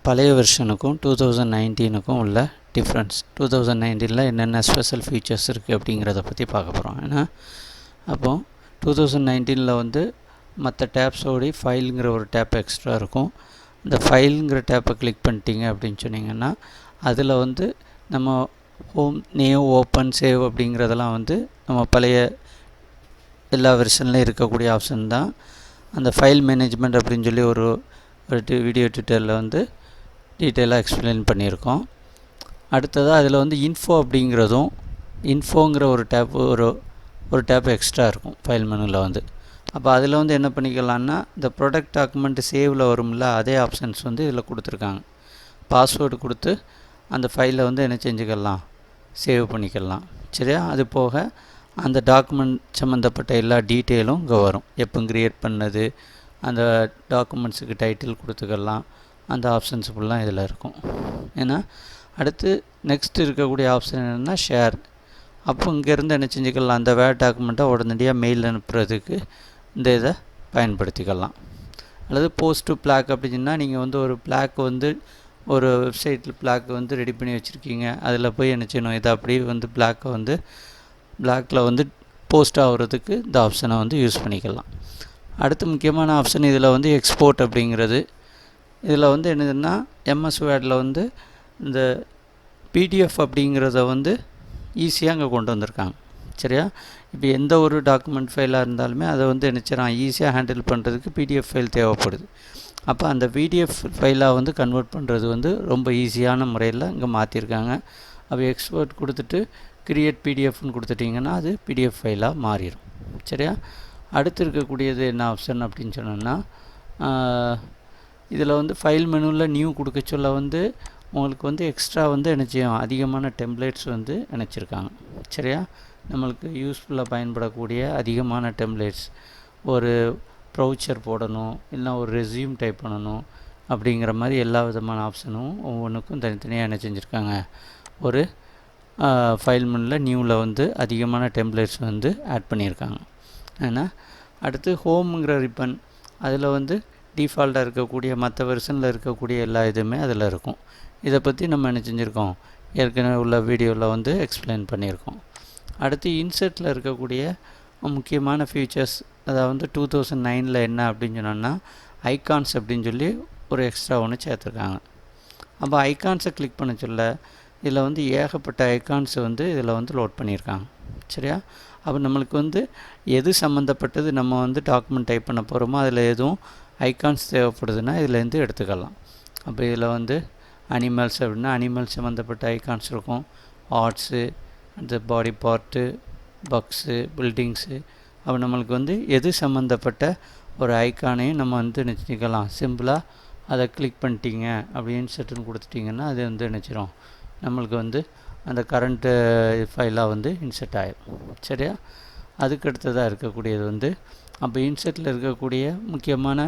பழைய வெர்ஷனுக்கும் 2019க்கும் உள்ள டிஃப்ரென்ஸ், 2019 என்னென்ன ஸ்பெஷல் ஃபீச்சர்ஸ் இருக்குது அப்படிங்கிறத பற்றி பார்க்க போகிறோம். ஏன்னா அப்போது 2019 வந்து மற்ற டேப்ஸோடி ஃபைலுங்கிற ஒரு டேப் எக்ஸ்ட்ரா இருக்கும். இந்த ஃபைலுங்கிற டேப்பை கிளிக் பண்ணிட்டீங்க அப்படின்னு சொன்னிங்கன்னா அதில் வந்து நம்ம ஹோம், நியூ, ஓப்பன், சேவ் அப்படிங்கிறதெல்லாம் வந்து நம்ம பழைய எல்லா வெர்ஷன்லையும் இருக்கக்கூடிய ஆப்ஷன் தான். அந்த ஃபைல் மேனேஜ்மெண்ட் அப்படின்னு சொல்லி ஒரு வீடியோ ட்யூட்டோரியலில் வந்து டீட்டெயிலாக எக்ஸ்பிளைன் பண்ணியிருக்கோம். அடுத்ததாக அதில் வந்து இன்ஃபோ அப்படிங்கிறதும், இன்ஃபோங்கிற ஒரு டேப் எக்ஸ்ட்ரா இருக்கும் ஃபைல் மெனுவில் வந்து. அப்போ அதில் வந்து என்ன பண்ணிக்கலான்னா, இந்த ப்ராடக்ட் டாக்குமெண்ட் சேவில் வரும்ல, அதே ஆப்ஷன்ஸ் வந்து இதில் கொடுத்துருக்காங்க. பாஸ்வேர்டு கொடுத்து அந்த ஃபைலை வந்து என்ன செஞ்சுக்கலாம், சேவ் பண்ணிக்கலாம். சரியா? அது போக அந்த டாக்குமெண்ட் சம்மந்தப்பட்ட எல்லா டீட்டெயிலும் இங்கே வரும். எப்போ க்ரியேட் பண்ணது, அந்த டாக்குமெண்ட்ஸுக்கு டைட்டில் கொடுத்துக்கலாம். அந்த ஆப்ஷன்ஸ் ஃபுல்லாக இதில் இருக்கும். ஏன்னா அடுத்து நெக்ஸ்ட் இருக்கக்கூடிய ஆப்ஷன் என்னென்னா ஷேர். அப்போ இங்கேருந்து என்ன செஞ்சுக்கலாம், அந்த வேர்ட் டாக்குமெண்ட்டை உடனடியாக மெயில் அனுப்புறதுக்கு இந்த இதை பயன்படுத்திக்கலாம். அல்லது போஸ்ட் டு பிளாக் அப்படின்னா, நீங்கள் வந்து ஒரு பிளாக் வந்து ஒரு வெப்சைட்டில் பிளாக் வந்து ரெடி பண்ணி வச்சுருக்கீங்க, அதில் போய் என்ன செய்யணும், இதை அப்படியே வந்து பிளாக்கில் வந்து போஸ்ட் ஆகிறதுக்கு இந்த ஆப்ஷனை வந்து யூஸ் பண்ணிக்கலாம். அடுத்து முக்கியமான ஆப்ஷன் இதில் வந்து எக்ஸ்போர்ட் அப்படிங்கிறது. இதில் வந்து என்னதுன்னா, எம்எஸ் வேர்டில் வந்து இந்த பிடிஎஃப் அப்படிங்கிறத வந்து ஈஸியாக அங்கே கொண்டு வந்திருக்காங்க. சரியா? இப்போ எந்த ஒரு டாக்குமெண்ட் ஃபைலாக இருந்தாலுமே அதை வந்து நினச்சிடலாம் ஈஸியாக ஹேண்டில் பண்ணுறதுக்கு பிடிஎஃப் ஃபைல் தேவைப்படுது. அப்போ அந்த பிடிஎஃப் ஃபைலாக வந்து கன்வெர்ட் பண்ணுறது வந்து ரொம்ப ஈஸியான முறையில் இங்கே மாற்றிருக்காங்க. அப்போ எக்ஸ்போர்ட் கொடுத்துட்டு கிரியேட் பிடிஎஃப்னு கொடுத்துட்டிங்கன்னா அது பிடிஎஃப் ஃபைலாக மாறிடும். சரியா? அடுத்து இருக்கக்கூடியது என்ன ஆப்ஷன் அப்படின்னு சொன்னோன்னா, இதில் வந்து ஃபைல் மெனுவில் நியூ கொடுக்க சொல்ல வந்து உங்களுக்கு வந்து எக்ஸ்ட்ரா வந்து என்ன செய்யும், அதிகமான டெம்ப்ளேட்ஸ் வந்து இணைச்சிருக்காங்க. சரியா? நம்மளுக்கு யூஸ்ஃபுல்லாக பயன்படக்கூடிய அதிகமான டெம்ப்ளேட்ஸ், ஒரு ப்ரௌச்சர் போடணும், இல்லைனா ஒரு ரெஸ்யூம் டைப் பண்ணணும் அப்படிங்கிற மாதிரி எல்லா விதமான ஆப்ஷனும் ஒவ்வொன்றுக்கும் தனித்தனியாக என்ன செஞ்சுருக்காங்க, ஒரு ஃபைல் மெனுவில் நியூவில் வந்து அதிகமான டெம்ப்ளேட்ஸ் வந்து ஆட் பண்ணியிருக்காங்க. ஏன்னா அடுத்து ஹோம்ங்கிற ரிப்பன், அதில் வந்து டிஃபால்ட்டாக இருக்கக்கூடிய மற்ற வெர்ஷனில் இருக்கக்கூடிய எல்லா இதுவுமே அதில் இருக்கும். இதை பற்றி நம்ம என்ன செஞ்சுருக்கோம், ஏற்கனவே உள்ள வீடியோவில் வந்து எக்ஸ்பிளைன் பண்ணியிருக்கோம். அடுத்து இன்சர்ட்டில் இருக்கக்கூடிய முக்கியமான ஃபீச்சர்ஸ், அதாவது 2009 என்ன அப்படின்னு சொன்னோன்னா ஐகான்ஸ் அப்படின்னு சொல்லி ஒரு எக்ஸ்ட்ரா ஒன்று சேர்த்துருக்காங்க. அப்போ ஐகான்ஸை கிளிக் பண்ண சொல்ல இதில் வந்து ஏகப்பட்ட ஐகான்ஸை வந்து இதில் வந்து லோட் பண்ணியிருக்காங்க. சரியா? அப்போ நம்மளுக்கு வந்து எது சம்மந்தப்பட்டது நம்ம வந்து டாக்குமெண்ட் டைப் பண்ண போகிறோமோ அதில் எதுவும் ஐகான்ஸ் தேவைப்படுதுன்னா இதிலேருந்து எடுத்துக்கலாம். அப்போ இதில் வந்து அனிமல்ஸ் அப்படின்னா அனிமல் சம்மந்தப்பட்ட ஐகான்ஸ் இருக்கும், ஆர்ட்ஸு, அந்த பாடி பார்ட்டு, பக்ஸு, பில்டிங்ஸு. அப்போ நம்மளுக்கு வந்து எது சம்மந்தப்பட்ட ஒரு ஐக்கானையும் நம்ம வந்து நினச்சிக்கலாம். சிம்பிளாக அதை கிளிக் பண்ணிட்டீங்க அப்படி இன்சர்ட்னு கொடுத்துட்டிங்கன்னா அது வந்து நினச்சிரும், நம்மளுக்கு வந்து அந்த கரண்ட்டு ஃபைலாக வந்து இன்சர்ட் ஆகிடும். சரியா? அதுக்கடுத்ததாக இருக்கக்கூடியது வந்து அப்போ இன்சர்ட்டில் இருக்கக்கூடிய முக்கியமான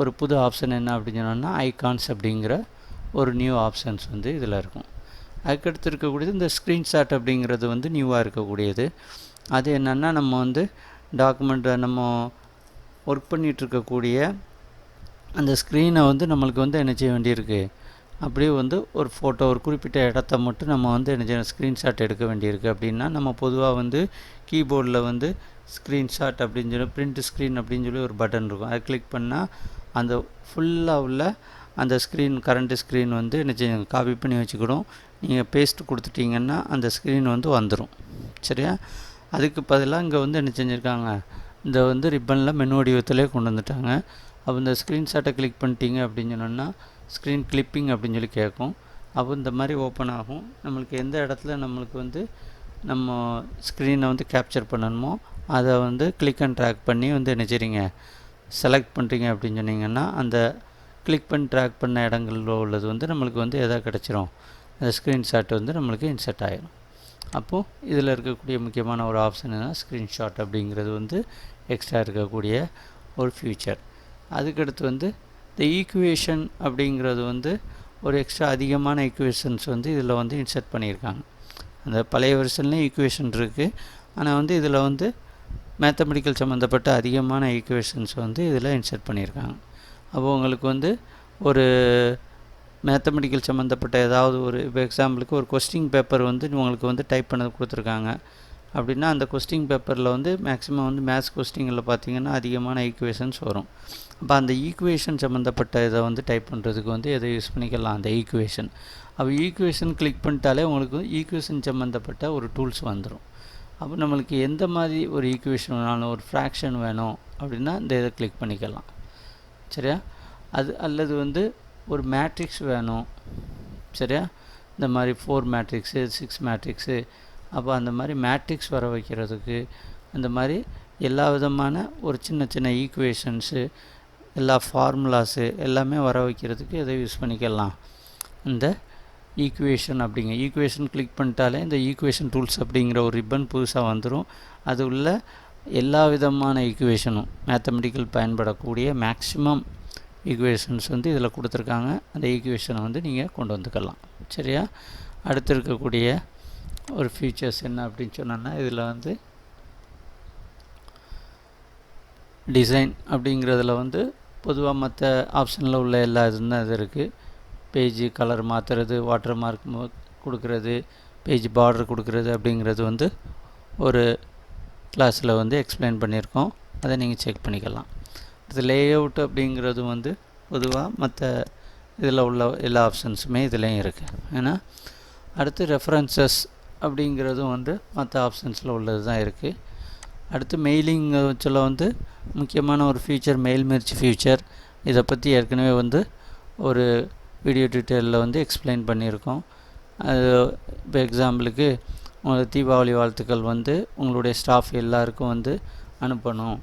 ஒரு புது ஆப்ஷன் என்ன அப்படின்னு சொன்னோன்னா ஐகான்ஸ் அப்படிங்கிற ஒரு நியூ ஆப்ஷன்ஸ் வந்து இதில் இருக்கும். அதுக்கடுத்து இருக்கக்கூடியது இந்த ஸ்க்ரீன்ஷாட் அப்படிங்கிறது வந்து நியூவாக இருக்கக்கூடியது. அது என்னென்னா, நம்ம வந்து டாக்குமெண்ட்டை நம்ம ஒர்க் பண்ணிகிட்ருக்கக்கூடிய அந்த ஸ்க்ரீனை வந்து நம்மளுக்கு வந்து என்ன செய்ய வேண்டியிருக்கு, அப்படியே வந்து ஒரு ஃபோட்டோ, ஒரு குறிப்பிட்ட இடத்த மட்டும் நம்ம வந்து என்ன செய்யணும், ஸ்க்ரீன்ஷாட் எடுக்க வேண்டியிருக்கு. அப்படின்னா நம்ம பொதுவாக வந்து கீபோர்டில் வந்து ஸ்க்ரீன்ஷாட் அப்படின்னு சொல்லி பிரிண்ட் ஸ்க்ரீன் அப்படின்னு சொல்லி ஒரு பட்டன் இருக்கும். அதை கிளிக் பண்ணால் அந்த ஃபுல்லாக உள்ள அந்த ஸ்க்ரீன், கரண்ட்டு ஸ்க்ரீன் வந்து என்ன செய்யணும், காப்பி பண்ணி வச்சுக்கிடும். நீங்கள் பேஸ்ட் கொடுத்துட்டிங்கன்னா அந்த ஸ்க்ரீன் வந்து வந்துடும். சரியா? அதுக்கு பதிலாக இங்கே வந்து என்ன செஞ்சுருக்காங்க, இந்த வந்து ரிப்பனில் மெனு வடிவத்திலே கொண்டு வந்துட்டாங்க. அப்போ இந்த ஸ்க்ரீன்ஷாட்டை கிளிக் பண்ணிட்டீங்க அப்படின்னு சொன்னோன்னா ஸ்க்ரீன் கிளிப்பிங் அப்படின்னு சொல்லி கேட்கும். அப்போ இந்த மாதிரி ஓப்பன் ஆகும். நம்மளுக்கு எந்த இடத்துல நம்மளுக்கு வந்து நம்ம ஸ்க்ரீனை வந்து கேப்சர் பண்ணணுமோ அதை வந்து கிளிக் அண்ட் ட்ராக் பண்ணி வந்து என்ன செய்றீங்க, செலக்ட் பண்ணுறீங்க அப்படின்னு சொன்னிங்கன்னா அந்த கிளிக் பண்ணி ட்ராக் பண்ண இடங்களில் உள்ளது வந்து நம்மளுக்கு வந்து எதாவது கிடச்சிரும், அந்த ஸ்க்ரீன்ஷாட் வந்து நம்மளுக்கு இன்சர்ட் ஆகிடும். அப்போது இதில் இருக்கக்கூடிய முக்கியமான ஒரு ஆப்ஷன் என்ன, ஸ்க்ரீன்ஷாட் அப்படிங்கிறது வந்து எக்ஸ்ட்ரா இருக்கக்கூடிய ஒரு ஃபியூச்சர். அதுக்கடுத்து வந்து இந்த ஈக்குவேஷன் அப்படிங்கிறது வந்து ஒரு எக்ஸ்ட்ரா அதிகமான ஈக்குவேஷன்ஸ் வந்து இதில் வந்து இன்சர்ட் பண்ணியிருக்காங்க. அந்த பழைய வெர்ஷன்லேயும் ஈக்குவேஷன் இருக்குது, ஆனால் வந்து இதில் வந்து மேத்தமெட்டிக்கல் சம்மந்தப்பட்ட அதிகமான ஈக்குவேஷன்ஸ் வந்து இதில் இன்சர்ட் பண்ணியிருக்காங்க. அப்போ உங்களுக்கு வந்து ஒரு மேத்தமெட்டிக்கல் சம்மந்தப்பட்ட ஏதாவது ஒரு இப்போ எக்ஸாம்பிளுக்கு ஒரு கொஸ்டின் பேப்பர் வந்து உங்களுக்கு வந்து டைப் பண்ணது கொடுத்துருக்காங்க அப்படின்னா அந்த கொஸ்டின் பேப்பரில் வந்து மேக்ஸிமம் வந்து மேத்ஸ் கொஸ்டினில் பார்த்திங்கன்னா அதிகமான ஈக்குவேஷன்ஸ் வரும். அப்போ அந்த ஈக்குவேஷன் சம்மந்தப்பட்ட இதை வந்து டைப் பண்ணுறதுக்கு வந்து எதை யூஸ் பண்ணிக்கலாம், அந்த ஈக்குவேஷன். அப்போ ஈக்குவேஷன் கிளிக் பண்ணிட்டாலே உங்களுக்கு ஈக்குவேஷன் சம்மந்தப்பட்ட ஒரு டூல்ஸ் வந்துடும். அப்போ நம்மளுக்கு எந்த மாதிரி ஒரு ஈக்குவேஷன் வேணாலும், ஒரு ஃப்ராக்ஷன் வேணும் அப்படின்னா இந்த இதை கிளிக் பண்ணிக்கலாம். சரியா? அது அல்லது வந்து ஒரு மேட்ரிக்ஸ் வேணும். சரியா? இந்த மாதிரி 4 மேட்ரிக்ஸு 6 மேட்ரிக்ஸு, அப்போ அந்த மாதிரி மேட்ரிக்ஸ் வர வைக்கிறதுக்கு அந்த மாதிரி எல்லா விதமான ஒரு சின்ன சின்ன ஈக்குவேஷன்ஸு, எல்லா ஃபார்முலாஸு எல்லாமே வர வைக்கிறதுக்கு எதை யூஸ் பண்ணிக்கலாம், இந்த ஈக்குவேஷன் அப்படிங்க. ஈக்குவேஷன் கிளிக் பண்ணிட்டாலே இந்த ஈக்குவேஷன் டூல்ஸ் அப்படிங்கிற ஒரு ரிப்பன் புதுசாக வந்துடும். அது உள்ள எல்லா விதமான ஈக்குவேஷனும் மேத்தமெட்டிக்கல் பயன்படக்கூடிய மேக்ஸிமம் ஈக்குவேஷன்ஸ் வந்து இதில் கொடுத்துருக்காங்க. அந்த ஈக்குவேஷனை வந்து நீங்கள் கொண்டு வந்துக்கலாம். சரியா? அடுத்து இருக்கக்கூடிய ஒரு ஃபீச்சர்ஸ் என்ன அப்படின்னு சொன்னோன்னா, இதில் வந்து டிசைன் அப்படிங்கிறதுல வந்து பொதுவாக மற்ற ஆப்ஷனில் உள்ள எல்லா இதுவும் தான் இது இருக்குது. பேஜு கலர் மாற்றுறது, வாட்டர் மார்க் கொடுக்குறது, பேஜ் பார்டர் கொடுக்குறது அப்படிங்கிறது வந்து ஒரு கிளாஸில் வந்து எக்ஸ்பிளைன் பண்ணியிருக்கோம். அதை நீங்கள் செக் பண்ணிக்கலாம். இது லேஅவுட் அப்படிங்கிறது வந்து பொதுவாக மற்ற இதில் உள்ள எல்லா ஆப்ஷன்ஸுமே இதுலேயும் இருக்குது. ஏன்னா அடுத்து ரெஃபரன்சஸ் அப்படிங்கிறதும் வந்து மற்ற ஆப்ஷன்ஸில் உள்ளது தான் இருக்குது. அடுத்து மெயிலிங் சொல்ல வந்து முக்கியமான ஒரு ஃபீச்சர் மெயில் மெர்ஜ் ஃபியூச்சர். இதை பற்றி ஏற்கனவே வந்து ஒரு வீடியோ டீட்டெயிலில் வந்து எக்ஸ்பிளைன் பண்ணியிருக்கோம். அது இப்போ எக்ஸாம்பிளுக்கு உங்களுக்கு தீபாவளி வாழ்த்துக்கள் வந்து உங்களுடைய ஸ்டாஃப் எல்லாருக்கும் வந்து அனுப்பணும்.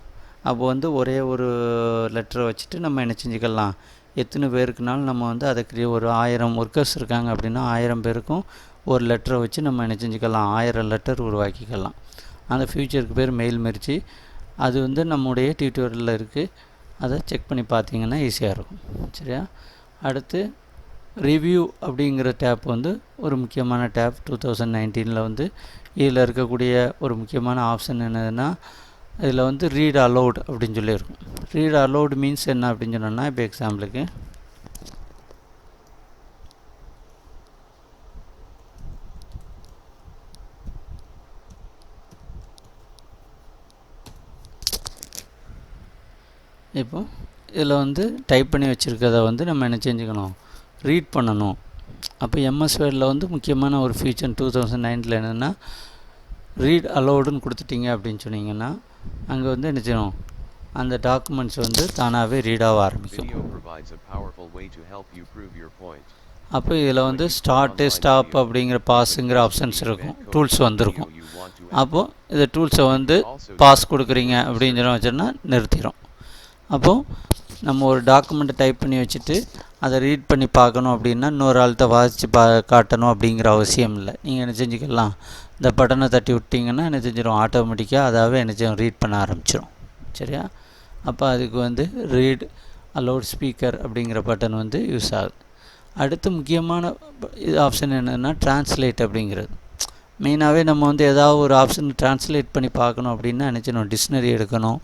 அப்போ வந்து ஒரே ஒரு லெட்டரை வச்சுட்டு நம்ம என்ன செஞ்சுக்கலாம், எத்தனை பேருக்குனாலும் நம்ம வந்து அதுக்கு ஒரு 1000 ஒர்க்கர்ஸ் இருக்காங்க அப்படின்னா 1000 பேருக்கும் ஒரு லெட்டரை வச்சு நம்ம என்ன செஞ்சுக்கலாம், 1000 லெட்டர் உருவாக்கிக்கலாம். அந்த ஃபியூச்சருக்கு பேர் மெயில் மெர்ஜ். அது வந்து நம்முடைய டியூட்டோரியலில் இருக்குது. அதை செக் பண்ணி பார்த்தீங்கன்னா ஈஸியாக இருக்கும். சரியா? அடுத்து ரிவ்யூ அப்படிங்கிற டேப் வந்து ஒரு முக்கியமான டேப் 2019 வந்து. இதில் இருக்கக்கூடிய ஒரு முக்கியமான ஆப்ஷன் என்னதுன்னா, இதில் வந்து ரீட் அலவுட் அப்படின்னு சொல்லியிருக்கும். ரீட் அலவுட் மீன்ஸ் என்ன அப்படின்னு சொன்னோன்னா, இப்போ எக்ஸாம்பிளுக்கு இப்போ இதில் வந்து டைப் பண்ணி வச்சுருக்கதை வந்து நம்ம என்ன செஞ்சுக்கணும், ரீட் பண்ணணும். அப்போ எம்எஸ் வேர்டில் வந்து முக்கியமான ஒரு ஃபீச்சர் 2009 என்னென்னா, ரீட் அலவுடுன்னு கொடுத்துட்டிங்க அப்படின்னு சொன்னீங்கன்னா அங்கே வந்து என்ன செய்யணும், அந்த டாக்குமெண்ட்ஸ் வந்து தானாகவே ரீடாக ஆரம்பிக்கும். அப்போ இதில் வந்து ஸ்டார்ட்டு ஸ்டாப் அப்படிங்கிற பாஸுங்கிற ஆப்ஷன்ஸ் இருக்கும், டூல்ஸ் வந்துருக்கும். அப்போது இந்த டூல்ஸை வந்து பாஸ் கொடுக்குறீங்க அப்படின்னு சொல்லி வச்சோன்னா நிறுத்திடும். அப்போது நம்ம ஒரு டாக்குமெண்ட்டை டைப் பண்ணி வச்சுட்டு அதை ரீட் பண்ணி பார்க்கணும் அப்படின்னா இன்னொரு ஆள்கிட்ட வாசித்து காட்டணும் அப்படிங்கிற அவசியம் இல்லை. நீங்கள் என்ன செஞ்சுக்கலாம், இந்த பட்டனை தட்டி விட்டிங்கன்னா என்ன செஞ்சிடும், ஆட்டோமேட்டிக்காக அதாவே என்ன செய்யும், ரீட் பண்ண ஆரம்பிச்சிடும். சரியா? அப்போ அதுக்கு வந்து ரீட் அலவுட் ஸ்பீக்கர் அப்படிங்கிற பட்டன் வந்து யூஸ் ஆகுது. அடுத்து முக்கியமான ஆப்ஷன் என்னென்னா ட்ரான்ஸ்லேட் அப்படிங்கிறது. மெயினாகவே நம்ம வந்து ஏதாவது ஒரு ஆப்ஷன் ட்ரான்ஸ்லேட் பண்ணி பார்க்கணும் அப்படின்னா என்ன செய்யணும், டிக்ஷனரி எடுக்கணும்,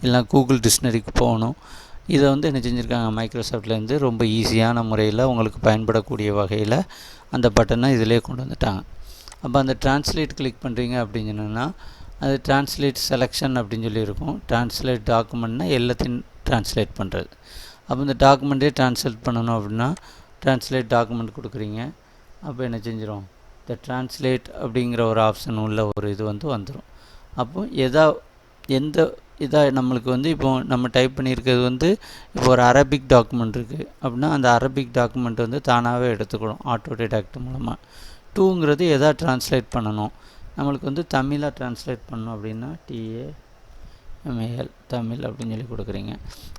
இல்லை கூகுள் டிக்ஷனரிக்கு போகணும். இதை வந்து என்ன செஞ்சுருக்காங்க, மைக்ரோசாஃப்ட்லேருந்து ரொம்ப ஈஸியான முறையில் உங்களுக்கு பயன்படக்கூடிய வகையில் அந்த பட்டனை இதிலே கொண்டு வந்துட்டாங்க. அப்போ அந்த ட்ரான்ஸ்லேட் கிளிக் பண்ணுறீங்க அப்படின்னு சொன்னோன்னா அது ட்ரான்ஸ்லேட் செலெக்ஷன் அப்படின்னு சொல்லியிருக்கும். ட்ரான்ஸ்லேட் டாக்குமெண்ட்னா எல்லாத்தையும் ட்ரான்ஸ்லேட் பண்ணுறது. அப்போ இந்த டாக்குமெண்ட்டே ட்ரான்ஸ்லேட் பண்ணணும் அப்படின்னா ட்ரான்ஸ்லேட் டாக்குமெண்ட் கொடுக்குறீங்க. அப்போ என்ன செஞ்சிடும், இந்த ட்ரான்ஸ்லேட் அப்படிங்கிற ஒரு ஆப்ஷன் உள்ள ஒரு இது வந்து வந்துடும். அப்போது எந்த இதாக நம்மளுக்கு வந்து இப்போது நம்ம டைப் பண்ணியிருக்கிறது வந்து இப்போ ஒரு அரபிக் டாக்குமெண்ட் இருக்குது அப்படின்னா அந்த அரபிக் டாக்குமெண்ட் வந்து தானாகவே எடுத்துக்கணும் ஆட்டோ டிடெக்ட் மூலமாக. டூங்கிறது எதாக ட்ரான்ஸ்லேட் பண்ணணும், நம்மளுக்கு வந்து தமிழாக ட்ரான்ஸ்லேட் பண்ணணும் அப்படின்னா TAML தமிழ் அப்படின்னு சொல்லி கொடுக்குறீங்க.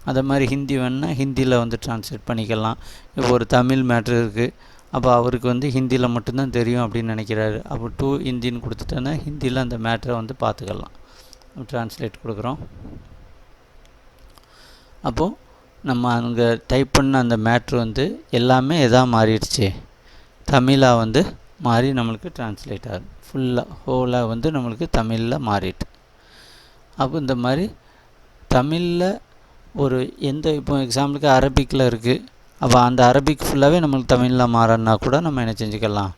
அதை மாதிரி ஹிந்தி வேணுன்னா ஹிந்தியில் வந்து ட்ரான்ஸ்லேட் பண்ணிக்கலாம். இப்போ ஒரு தமிழ் மேட்ரு இருக்குது, அப்போ அவருக்கு வந்து ஹிந்தியில் மட்டும்தான் தெரியும் அப்படின்னு நினைக்கிறாரு. அப்போ ஹிந்தின்னு கொடுத்துட்டோன்னா ஹிந்தியில் அந்த மேட்ரை வந்து பார்த்துக்கலாம். ட்ரான்ஸ்லேட் கொடுக்குறோம். அப்போது நம்ம அங்கே டைப் பண்ண அந்த மேட்ரு வந்து எல்லாமே எதாக மாறிடுச்சு, தமிழாக வந்து மாறி நம்மளுக்கு ட்ரான்ஸ்லேட் ஆகுது. ஃபுல்லாக ஹோலாக வந்து நம்மளுக்கு தமிழில் மாறிட்டு. அப்போ இந்த மாதிரி தமிழில் ஒரு இப்போ எக்ஸாம்பிளுக்கு அரபிக்கில் இருக்குது அப்போ அந்த அரபிக் ஃபுல்லாகவே நம்மளுக்கு தமிழில் மாறன்னா கூட நம்ம என்ன செஞ்சுக்கலாம்,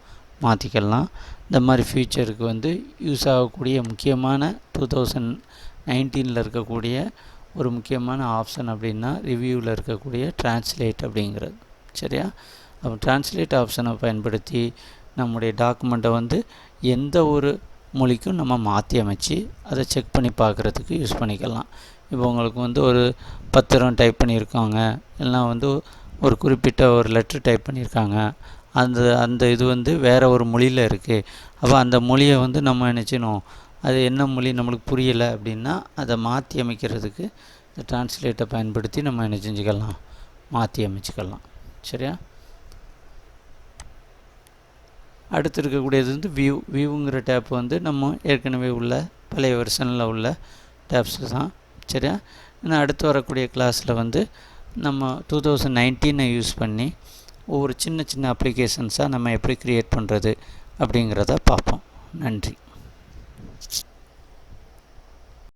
மாற்றிக்கலாம். இந்த மாதிரி ஃபியூச்சருக்கு வந்து யூஸ் ஆகக்கூடிய முக்கியமான 2019 இருக்கக்கூடிய ஒரு முக்கியமான ஆப்ஷன் அப்படின்னா ரிவ்யூவில் இருக்கக்கூடிய டிரான்ஸ்லேட் அப்படிங்கிறது. சரியா? அப்போ டிரான்ஸ்லேட் ஆப்ஷனை பயன்படுத்தி நம்முடைய டாக்குமெண்ட்டை வந்து எந்த ஒரு மொழிக்கும் நம்ம மாற்றி அமைச்சு அதை செக் பண்ணி பார்க்குறதுக்கு யூஸ் பண்ணிக்கலாம். இப்போ உங்களுக்கு வந்து ஒரு பத்திரம் டைப் பண்ணியிருக்காங்க, இல்லைனா வந்து ஒரு குறிப்பிட்ட ஒரு லெட்ரு டைப் பண்ணியிருக்காங்க, அந்த இது வந்து வேறு ஒரு மொழியில் இருக்குது. அப்போ அந்த மொழியை வந்து நம்ம என்ன செய்யணும், அது என்ன மொழி நம்மளுக்கு புரியலை அப்படின்னா அதை மாற்றி அமைக்கிறதுக்கு இந்த டிரான்ஸ்லேட்டை பயன்படுத்தி நம்ம என்ன செஞ்சுக்கலாம், மாற்றி அமைச்சிக்கலாம். சரியா? அடுத்து இருக்கக்கூடியது வந்து வியூங்கிற டேப் வந்து நம்ம ஏற்கனவே உள்ள பழைய வெர்ஷனில் உள்ள டேப்ஸு தான். சரியா? இன்னும் அடுத்து வரக்கூடிய கிளாஸில் வந்து நம்ம 2019 யூஸ் பண்ணி ஒவ்வொரு சின்ன சின்ன அப்ளிகேஷன்ஸாக நம்ம எப்படி க்ரியேட் பண்ணுறது அப்படிங்கிறத பார்ப்போம். நன்றி.